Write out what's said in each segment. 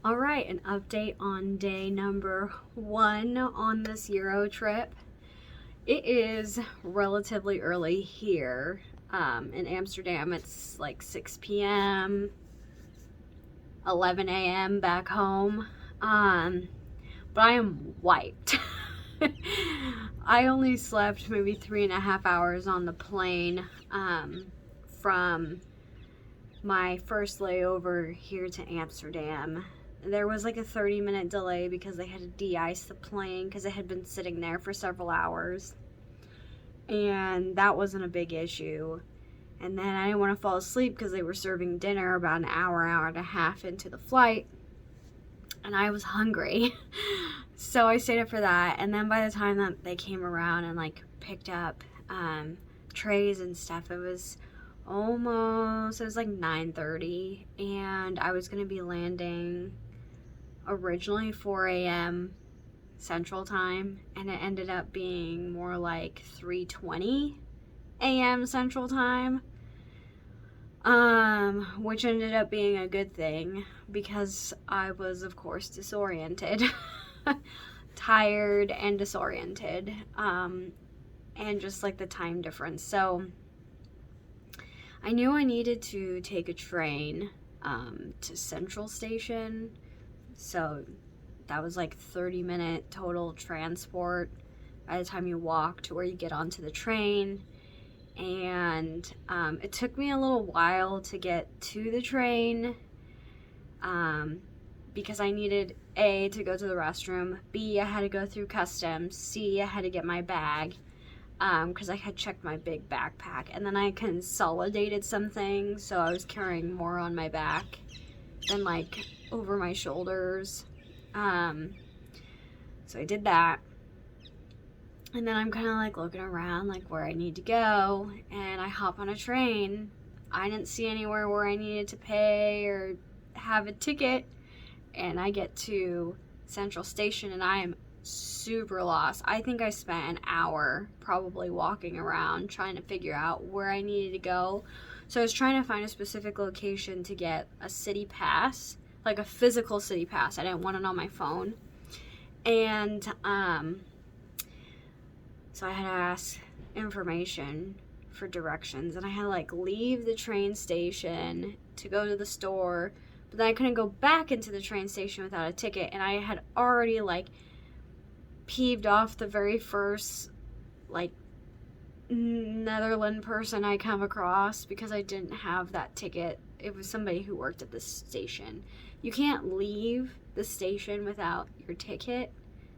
All right, an update on day number 1 on this EuroTrip. It is relatively early here in Amsterdam. It's like 6 p.m., 11 a.m. back home. But I am wiped. I only slept maybe 3.5 hours on the plane from my first layover here to Amsterdam. There was like a 30-minute delay because they had to de-ice the plane because it had been sitting there for several hours. And that wasn't a big issue. And then I didn't want to fall asleep because they were serving dinner about an hour and a half into the flight. And I was hungry. So I stayed up for that. And then by the time that they came around and like picked up trays and stuff, it was like 9:30, and I was going to be landing originally 4 a.m. Central Time, and it ended up being more like 3:20 a.m. Central Time, which ended up being a good thing because I was, of course, disoriented, tired and disoriented, and just like the time difference. So I knew I needed to take a train to Central Station, so that was like 30-minute total transport by the time you walk to where you get onto the train. And it took me a little while to get to the train because I needed A, to go to the restroom, B, I had to go through customs, C, I had to get my bag. Because I had checked my big backpack, and then I consolidated some things, so I was carrying more on my back than like over my shoulders. So I did that, and then I'm kind of like looking around like where I need to go, and I hop on a train. I didn't see anywhere where I needed to pay or have a ticket, and I get to Central Station, and I am super lost. I think I spent an hour probably walking around trying to figure out where I needed to go. So I was trying to find a specific location to get a city pass, like a physical city pass. I didn't want it on my phone. And so I had to ask information for directions, and I had to like leave the train station to go to the store, but then I couldn't go back into the train station without a ticket, and I had already like peeved off the very first like Netherlands person I come across because I didn't have that ticket. It was somebody who worked at the station. You can't leave the station without your ticket.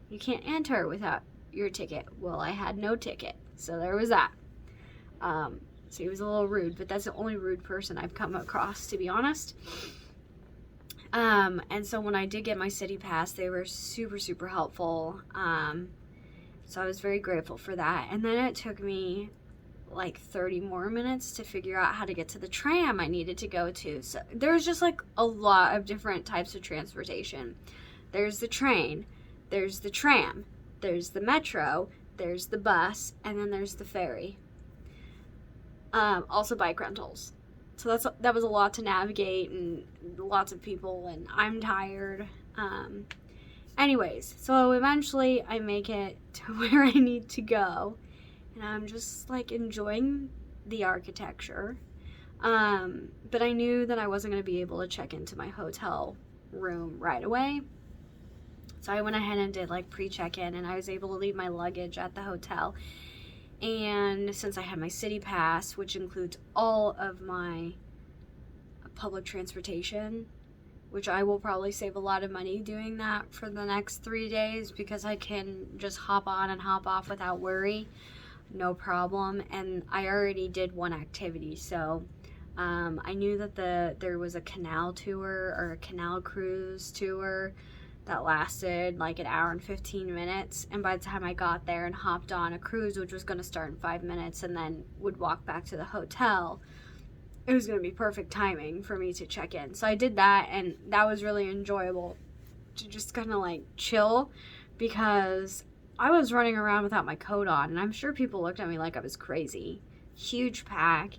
You can't enter without your ticket. Well, I had no ticket, so there was that. So he was a little rude, but that's the only rude person I've come across, to be honest. And so when I did get my city pass, they were super, super helpful. So I was very grateful for that. And then it took me like 30 more minutes to figure out how to get to the tram I needed to go to. So there's just like a lot of different types of transportation. There's the train, there's the tram, there's the metro, there's the bus, and then there's the ferry. Also bike rentals. So that was a lot to navigate, and lots of people, and I'm tired. Anyways, so eventually I make it to where I need to go, and I'm just like enjoying the architecture. But I knew that I wasn't going to be able to check into my hotel room right away. So I went ahead and did like pre-check-in, and I was able to leave my luggage at the hotel. And since I had my city pass, which includes all of my public transportation, which I will probably save a lot of money doing that for the next 3 days because I can just hop on and hop off without worry, no problem. And I already did one activity, so I knew that there was a canal tour or a canal cruise tour that lasted like an hour and 15 minutes, and by the time I got there and hopped on a cruise, which was going to start in 5 minutes and then would walk back to the hotel, it was going to be perfect timing for me to check in. So I did that, and that was really enjoyable to just kind of like chill, because I was running around without my coat on, and I'm sure people looked at me like I was crazy. Huge pack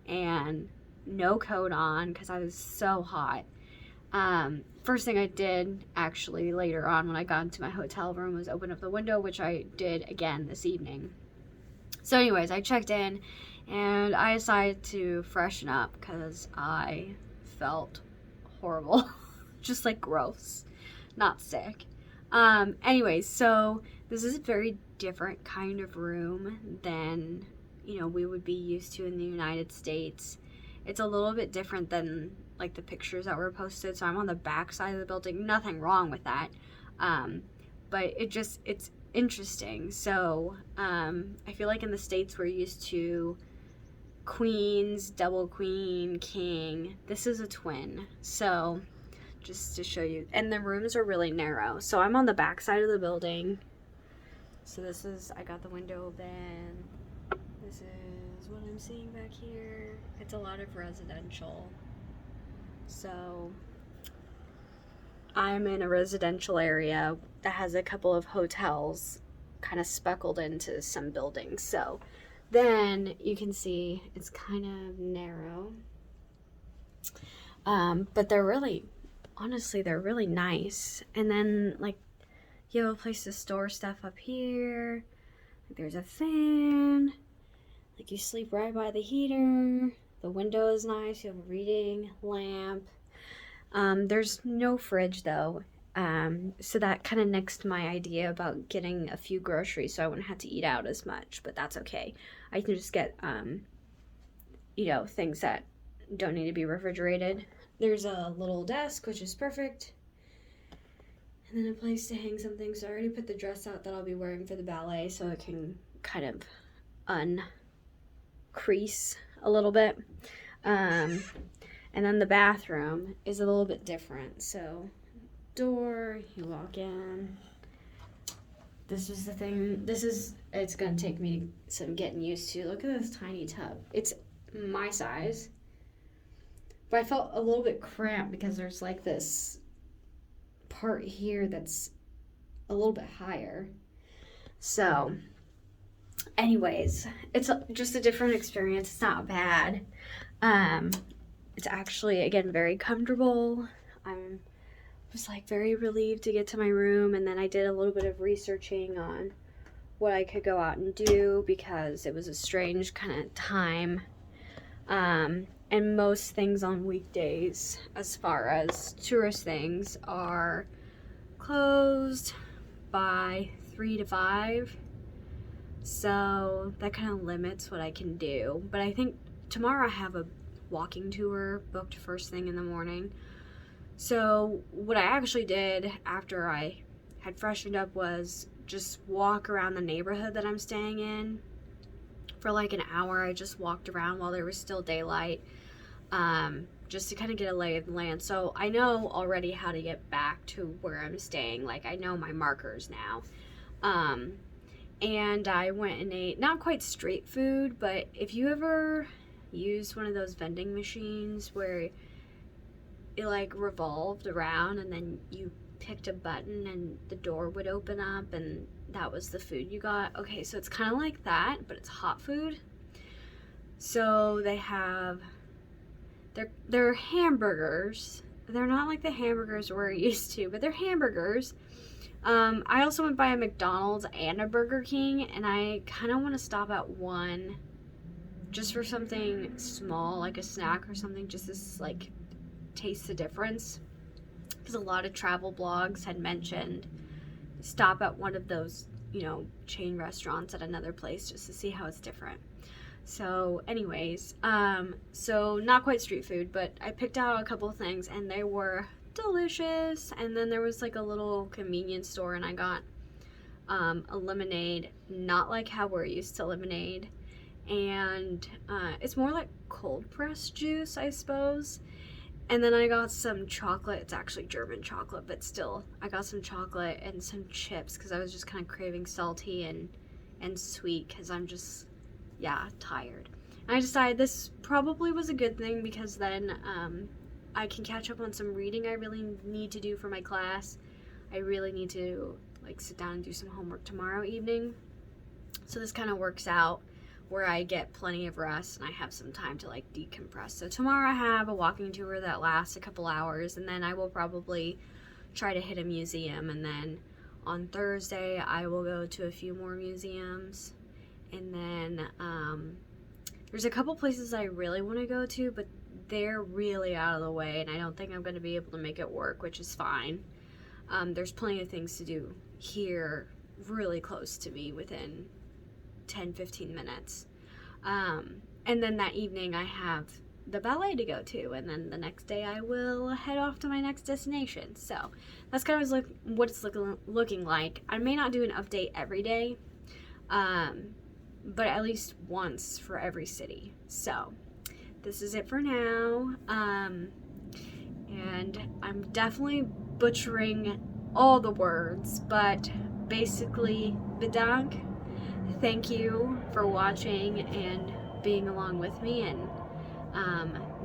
and no coat on because I was so hot. First thing I did actually later on when I got into my hotel room was open up the window, which I did again this evening. So anyways, I checked in and I decided to freshen up because I felt horrible. Just like gross, not sick. Anyways, so this is a very different kind of room than, you know, we would be used to in the United States. It's a little bit different than like the pictures that were posted. So I'm on the back side of the building. Nothing wrong with that. But it's interesting. So I feel like in the States we're used to queens, double queen, king. This is a twin. So just to show you. And the rooms are really narrow. So I'm on the back side of the building. So this is, I got the window open. This is what I'm seeing back here. It's a lot of residential. So I'm in a residential area that has a couple of hotels kind of speckled into some buildings. So then you can see it's kind of narrow. But they're really, honestly, they're really nice. And then like you have a place to store stuff up here. There's a fan. Like you sleep right by the heater. The window is nice. You have a reading lamp. There's no fridge though. So that kind of nixed my idea about getting a few groceries so I wouldn't have to eat out as much, but that's okay. I can just get, you know, things that don't need to be refrigerated. There's a little desk, which is perfect. And then a place to hang some things. So I already put the dress out that I'll be wearing for the ballet so it can kind of uncrease a little bit. And then the bathroom is a little bit different. So door, you walk in. This is the thing. It's gonna take me some getting used to. Look at this tiny tub. It's my size. But I felt a little bit cramped because there's like this part here that's a little bit higher. So anyways, it's just a different experience. It's not bad. It's actually, again, very comfortable. I was like very relieved to get to my room, and then I did a little bit of researching on what I could go out and do because it was a strange kind of time. And most things on weekdays, as far as tourist things, are closed by 3 to 5. So that kind of limits what I can do. But I think tomorrow I have a walking tour booked first thing in the morning. So what I actually did after I had freshened up was just walk around the neighborhood that I'm staying in. For like an hour, I just walked around while there was still daylight, just to kind of get a lay of the land. So I know already how to get back to where I'm staying. Like I know my markers now. And I went and ate, not quite street food, but if you ever use one of those vending machines where it like revolved around and then you picked a button and the door would open up and that was the food you got. Okay, so it's kind of like that, but it's hot food. So they have, they're hamburgers. They're not like the hamburgers we're used to, but they're hamburgers. I also went by a McDonald's and a Burger King, and I kind of want to stop at one just for something small, like a snack or something, just to like taste the difference. Because a lot of travel blogs had mentioned stop at one of those, you know, chain restaurants at another place just to see how it's different. So anyways, so not quite street food, but I picked out a couple of things and they were delicious. And then there was like a little convenience store and I got a lemonade, not like how we're used to lemonade, and it's more like cold pressed juice, I suppose. And then I got some chocolate. It's actually German chocolate, but still, I got some chocolate and some chips because I was just kind of craving salty and sweet because I'm just, yeah, tired. And I decided this probably was a good thing because then I can catch up on some reading I really need to do for my class. I really need to like sit down and do some homework tomorrow evening. So this kind of works out where I get plenty of rest and I have some time to like decompress. So tomorrow I have a walking tour that lasts a couple hours, and then I will probably try to hit a museum, and then on Thursday I will go to a few more museums, and then there's a couple places I really want to go to, but they're really out of the way and I don't think I'm going to be able to make it work, which is fine. There's plenty of things to do here really close to me within 10-15 minutes. And then that evening I have the ballet to go to, and then the next day I will head off to my next destination. So that's kind of what it's looking like. I may not do an update every day, but at least once for every city. So this is it for now. And I'm definitely butchering all the words, but basically, bedank. Thank you for watching and being along with me, and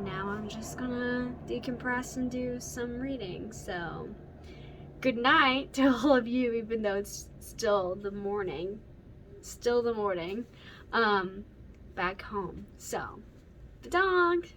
now I'm just gonna decompress and do some reading. So good night to all of you, even though it's still the morning back home. So bedank.